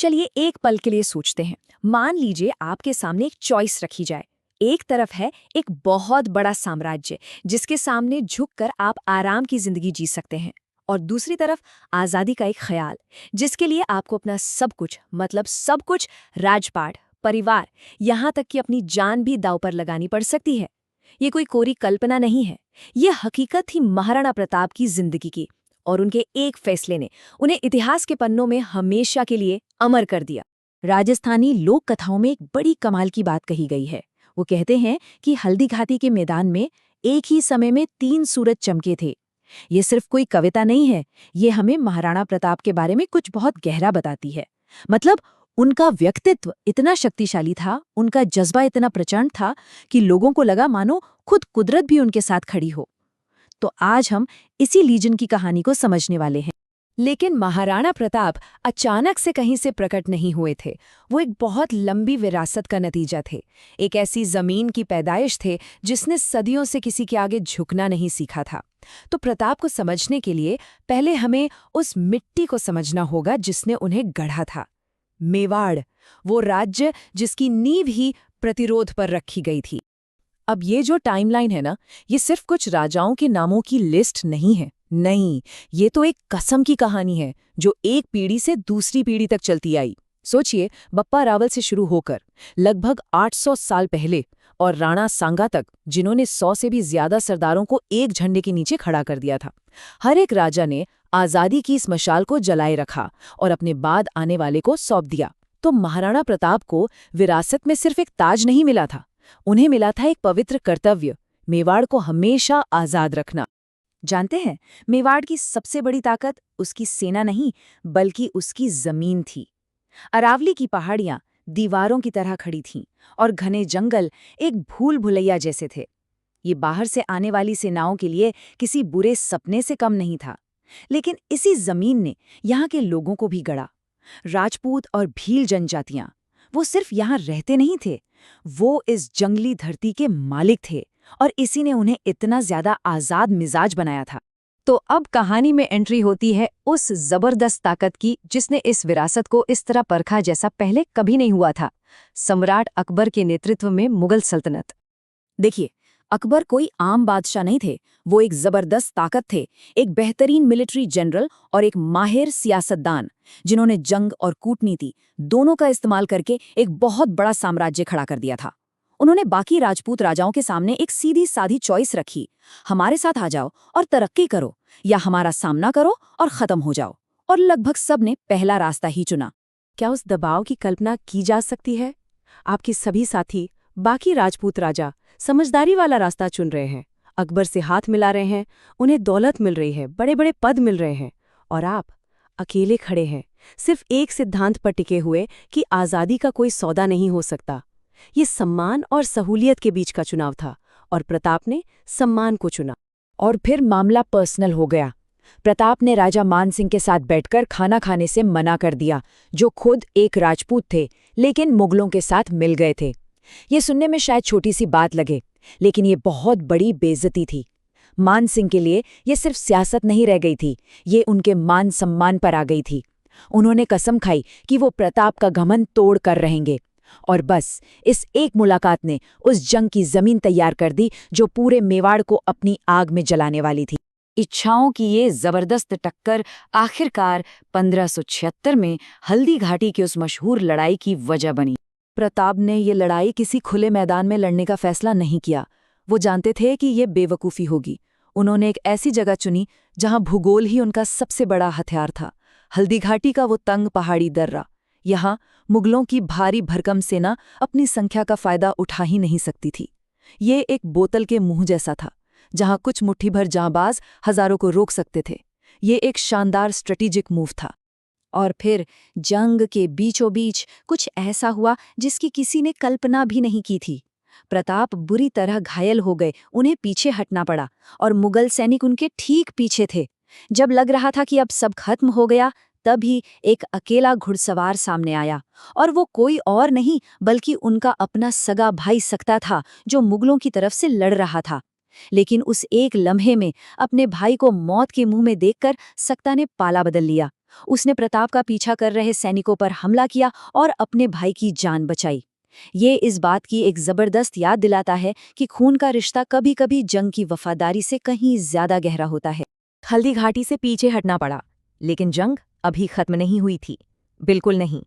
चलिए एक पल के लिए सोचते हैं। मान लीजिए आपके सामने एक चॉइस रखी जाए। एक तरफ है एक बहुत बड़ा साम्राज्य जिसके सामने झुककर आप आराम की जिंदगी जी सकते हैं, और दूसरी तरफ आजादी का एक ख्याल जिसके लिए आपको अपना सब कुछ, मतलब सब कुछ, राजपाट, परिवार, यहाँ तक कि अपनी जान भी दांव पर लगानी पड़ सकती है। ये कोई कोरी कल्पना नहीं है, ये हकीकत थी महाराणा प्रताप की जिंदगी की। और उनके एक फैसले ने उन्हें इतिहास के पन्नों में हमेशा के लिए अमर कर दिया। राजस्थानी लोक कथाओं में एक बड़ी कमाल की बात कही गई है। वो कहते हैं कि हल्दी घाटी के मैदान में एक ही समय में 3 सूरज चमके थे। ये सिर्फ कोई कविता नहीं है, ये हमें महाराणा प्रताप के बारे में कुछ बहुत गहरा बताती है। मतलब उनका व्यक्तित्व इतना शक्तिशाली था, उनका जज्बा इतना प्रचंड था कि लोगों को लगा मानो खुद कुदरत भी उनके साथ खड़ी हो। तो आज हम इसी लीजन की कहानी को समझने वाले हैं। लेकिन महाराणा प्रताप अचानक से कहीं से प्रकट नहीं हुए थे। वो एक बहुत लंबी विरासत का नतीजा थे। एक ऐसी जमीन की पैदाइश थे जिसने सदियों से किसी के आगे झुकना नहीं सीखा था। तो प्रताप को समझने के लिए पहले हमें उस मिट्टी को समझना होगा जिसने उन्हें गढ़ा था। मेवाड़, वो राज्य जिसकी नींव ही प्रतिरोध पर रखी गई थी। अब ये जो टाइमलाइन है ना, ये सिर्फ कुछ राजाओं के नामों की लिस्ट नहीं है। नहीं, ये तो एक कसम की कहानी है जो एक पीढ़ी से दूसरी पीढ़ी तक चलती आई। सोचिए, बप्पा रावल से शुरू होकर लगभग 800 साल पहले और राणा सांगा तक, जिन्होंने 100 से भी ज्यादा सरदारों को एक झंडे के नीचे खड़ा कर दिया था। हर एक राजा ने आजादी की इस मशाल को जलाए रखा और अपने बाद आने वाले को सौंप दिया। तो महाराणा प्रताप को विरासत में सिर्फ एक ताज नहीं मिला था, उन्हें मिला था एक पवित्र कर्तव्य, मेवाड़ को हमेशा आजाद रखना। जानते हैं, मेवाड़ की सबसे बड़ी ताकत उसकी सेना नहीं, बल्कि उसकी जमीन थी। अरावली की पहाड़ियां दीवारों की तरह खड़ी थीं और घने जंगल एक भूल भुलैया जैसे थे। ये बाहर से आने वाली सेनाओं के लिए किसी बुरे सपने से कम नहीं था। लेकिन इसी जमीन ने यहाँ के लोगों को भी गढ़ा। राजपूत और भील जनजातियां, वो सिर्फ यहाँ रहते नहीं थे, वो इस जंगली धरती के मालिक थे, और इसी ने उन्हें इतना ज्यादा आजाद मिजाज बनाया था। तो अब कहानी में एंट्री होती है उस जबरदस्त ताकत की जिसने इस विरासत को इस तरह परखा जैसा पहले कभी नहीं हुआ था। सम्राट अकबर के नेतृत्व में मुगल सल्तनत। देखिए, अकबर कोई आम बादशाह नहीं थे, वो एक जबरदस्त ताकत थे, एक बेहतरीन मिलिट्री जनरल और एक माहिर सियासतदान, जिन्होंने जंग और कूटनीति दोनों का इस्तेमाल करके एक बहुत बड़ा साम्राज्य खड़ा कर दिया था। उन्होंने बाकी राजपूत राजाओं के सामने एक सीधी साधी चॉइस रखी, हमारे साथ आ जाओ और तरक्की करो, या हमारा सामना करो और खत्म हो जाओ। और लगभग सब ने पहला रास्ता ही चुना। क्या उस दबाव की कल्पना की जा सकती है? आपके सभी साथी, बाकी राजपूत राजा समझदारी वाला रास्ता चुन रहे हैं, अकबर से हाथ मिला रहे हैं, उन्हें दौलत मिल रही है, बड़े बड़े पद मिल रहे हैं, और आप अकेले खड़े हैं, सिर्फ एक सिद्धांत पर टिके हुए कि आज़ादी का कोई सौदा नहीं हो सकता। ये सम्मान और सहूलियत के बीच का चुनाव था, और प्रताप ने सम्मान को चुना। और फिर मामला पर्सनल हो गया। प्रताप ने राजा मान सिंह के साथ बैठकर खाना खाने से मना कर दिया, जो खुद एक राजपूत थे लेकिन मुगलों के साथ मिल गए थे। ये सुनने में शायद छोटी सी बात लगे, लेकिन ये बहुत बड़ी बेइज्जती थी। मान सिंह के लिए ये सिर्फ सियासत नहीं रह गई थी, ये उनके मान सम्मान पर आ गई थी। उन्होंने कसम खाई कि वो प्रताप का घमंड तोड़ कर रहेंगे। और बस इस एक मुलाकात ने उस जंग की जमीन तैयार कर दी जो पूरे मेवाड़ को अपनी आग में जलाने वाली थी। इच्छाओं की ये जबरदस्त टक्कर आखिरकार 1576 में हल्दी घाटी की उस मशहूर लड़ाई की वजह बनी। प्रताप ने ये लड़ाई किसी खुले मैदान में लड़ने का फैसला नहीं किया। वो जानते थे कि ये बेवकूफ़ी होगी। उन्होंने एक ऐसी जगह चुनी जहां भूगोल ही उनका सबसे बड़ा हथियार था। हल्दी घाटी का वो तंग पहाड़ी दर्रा। यहाँ मुगलों की भारी भरकम सेना अपनी संख्या का फायदा उठा ही नहीं सकती थी। ये एक बोतल के मुंह जैसा था, जहां कुछ मुट्ठी भर जांबाज हजारों को रोक सकते थे। ये एक शानदार स्ट्रेटेजिक मूव था। और फिर जंग के बीचों बीच कुछ ऐसा हुआ जिसकी किसी ने कल्पना भी नहीं की थी। प्रताप बुरी तरह घायल हो गए, उन्हें पीछे हटना पड़ा, और मुगल सैनिक उनके ठीक पीछे थे। जब लग रहा था कि अब सब खत्म हो गया, तभी एक अकेला घुड़सवार सामने आया, और वो कोई और नहीं बल्कि उनका अपना सगा भाई सक्ता था, जो मुगलों की तरफ से लड़ रहा था। लेकिन उस एक लम्हे में अपने भाई को मौत के मुंह में देखकर सक्ता ने पाला बदल लिया। उसने प्रताप का पीछा कर रहे सैनिकों पर हमला किया और अपने भाई की जान बचाई। ये इस बात की एक जबरदस्त याद दिलाता है कि खून का रिश्ता कभी कभी जंग की वफादारी से कहीं ज्यादा गहरा होता है। हल्दी घाटी से पीछे हटना पड़ा, लेकिन जंग अभी खत्म नहीं हुई थी। बिल्कुल नहीं,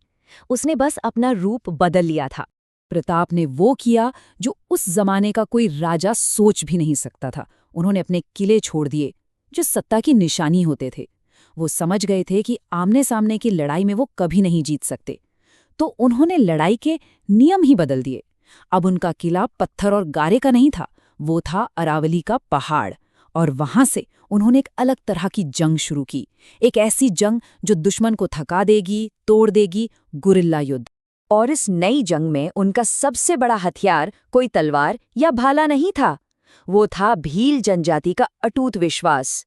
उसने बस अपना रूप बदल लिया था। प्रताप ने वो किया जो उस जमाने का कोई राजा सोच भी नहीं सकता था। उन्होंने अपने किले छोड़ दिए जो सत्ता की निशानी होते थे। वो समझ गए थे कि आमने सामने की लड़ाई में वो कभी नहीं जीत सकते, तो उन्होंने लड़ाई के नियम ही बदल दिए। अब उनका किला पत्थर और गारे का नहीं था, वो था अरावली का पहाड़। और वहां से उन्होंने एक अलग तरह की जंग शुरू की, एक ऐसी जंग जो दुश्मन को थका देगी, तोड़ देगी, गुरिल्ला युद्ध। और इस नई जंग में उनका सबसे बड़ा हथियार कोई तलवार या भाला नहीं था, वो था भील जनजाति का अटूट विश्वास।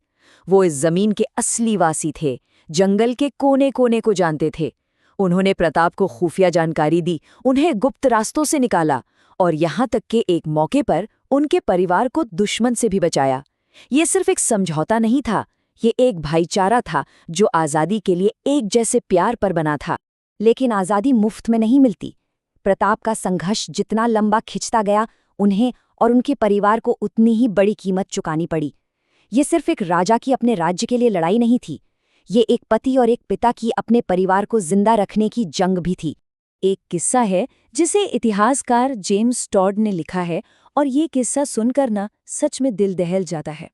वो इस जमीन के असली वासी थे, जंगल के कोने कोने को जानते थे। उन्होंने प्रताप को खुफिया जानकारी दी, उन्हें गुप्त रास्तों से निकाला और यहाँ तक के एक मौके पर उनके परिवार को दुश्मन से भी बचाया। ये सिर्फ एक समझौता नहीं था, ये एक भाईचारा था जो आज़ादी के लिए एक जैसे प्यार पर बना था। लेकिन आज़ादी मुफ्त में नहीं मिलती। प्रताप का संघर्ष जितना लंबा खिंचता गया, उन्हें और उनके परिवार को उतनी ही बड़ी कीमत चुकानी पड़ी। ये सिर्फ एक राजा की अपने राज्य के लिए लड़ाई नहीं थी, ये एक पति और एक पिता की अपने परिवार को जिंदा रखने की जंग भी थी। एक किस्सा है जिसे इतिहासकार जेम्स टॉड ने लिखा है, और ये किस्सा सुनकर ना सच में दिल दहल जाता है।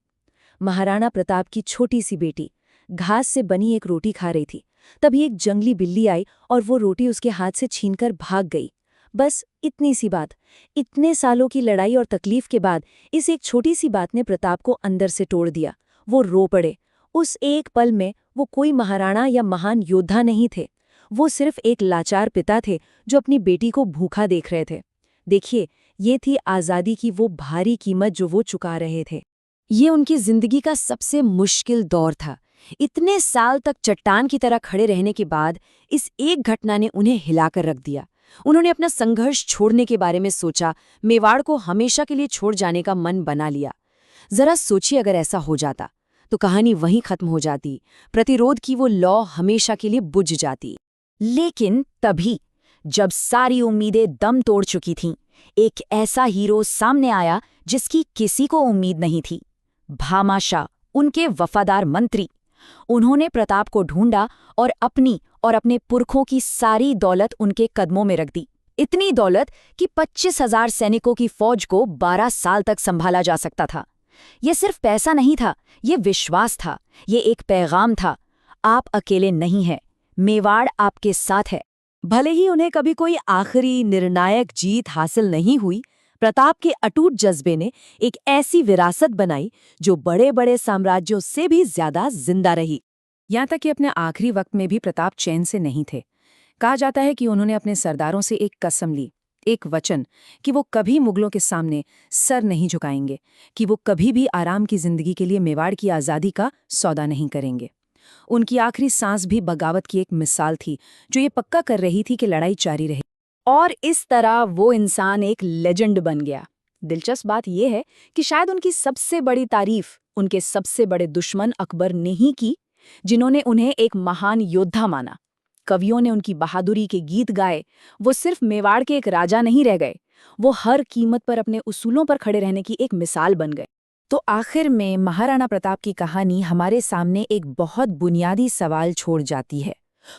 महाराणा प्रताप की छोटी सी बेटी घास से बनी एक रोटी खा रही थी, तभी एक जंगली बिल्ली आई और वो रोटी उसके हाथ से छीनकर भाग गई। बस इतनी सी बात, इतने सालों की लड़ाई और तकलीफ के बाद इस एक छोटी सी बात ने प्रताप को अंदर से तोड़ दिया। वो रो पड़े। उस एक पल में वो कोई महाराणा या महान योद्धा नहीं थे, वो सिर्फ एक लाचार पिता थे जो अपनी बेटी को भूखा देख रहे थे। देखिए, ये थी आज़ादी की वो भारी कीमत जो वो चुका रहे थे। ये उनकी जिंदगी का सबसे मुश्किल दौर था। इतने साल तक चट्टान की तरह खड़े रहने के बाद इस एक घटना ने उन्हें हिलाकर रख दिया। उन्होंने अपना संघर्ष छोड़ने के बारे में सोचा, मेवाड़ को हमेशा के लिए छोड़ जाने का मन बना लिया। जरा सोचिए, अगर ऐसा हो जाता तो कहानी वहीं खत्म हो जाती, प्रतिरोध की वो लौ हमेशा के लिए बुझ जाती। लेकिन तभी, जब सारी उम्मीदें दम तोड़ चुकी थीं, एक ऐसा हीरो सामने आया जिसकी किसी को उम्मीद नहीं थी। भामाशाह, उनके वफादार मंत्री। उन्होंने प्रताप को ढूंढा और अपनी और अपने पुरखों की सारी दौलत उनके कदमों में रख दी। इतनी दौलत कि 25,000 सैनिकों की फौज को 12 साल तक संभाला जा सकता था। ये सिर्फ पैसा नहीं था, ये विश्वास था, ये एक पैगाम था। आप अकेले नहीं हैं, मेवाड़ आपके साथ है। भले ही उन्हें कभी कोई आखिरी निर्णायक जीत हासिल नहीं हुई, प्रताप के अटूट जज्बे ने एक ऐसी विरासत बनाई जो बड़े बड़े साम्राज्यों से भी ज्यादा जिंदा रही। यहाँ तक कि अपने आखिरी वक्त में भी प्रताप चैन से नहीं थे। कहा जाता है कि उन्होंने अपने सरदारों से एक कसम ली, एक वचन, कि वो कभी मुगलों के सामने सर नहीं झुकाएंगे, कि वो कभी भी आराम की जिंदगी के लिए मेवाड़ की आज़ादी का सौदा नहीं करेंगे। उनकी आखिरी सांस भी बगावत की एक मिसाल थी, जो ये पक्का कर रही थी कि लड़ाई जारी रही। और इस तरह वो इंसान एक लेजेंड बन गया। दिलचस्प बात यह है कि शायद उनकी सबसे बड़ी तारीफ उनके सबसे बड़े दुश्मन अकबर ने ही की, जिन्होंने उन्हें एक महान योद्धा माना। कवियों ने उनकी बहादुरी के गीत गाए। वो सिर्फ मेवाड़ के एक राजा नहीं रह गए, वो हर कीमत पर अपने उसूलों पर खड़े रहने की एक मिसाल बन गए। तो आखिर में महाराणा प्रताप की कहानी हमारे सामने एक बहुत बुनियादी सवाल छोड़ जाती है।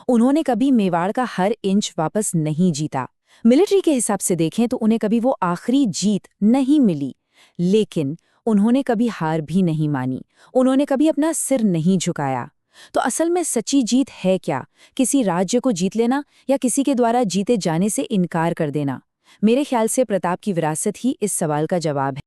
उन्होंने कभी मेवाड़ का हर इंच वापस नहीं जीता। मिलिट्री के हिसाब से देखें तो उन्हें कभी वो आखिरी जीत नहीं मिली, लेकिन उन्होंने कभी हार भी नहीं मानी, उन्होंने कभी अपना सिर नहीं झुकाया। तो असल में सच्ची जीत है क्या? किसी राज्य को जीत लेना या किसी के द्वारा जीते जाने से इनकार कर देना? मेरे ख्याल से प्रताप की विरासत ही इस सवाल का जवाब है।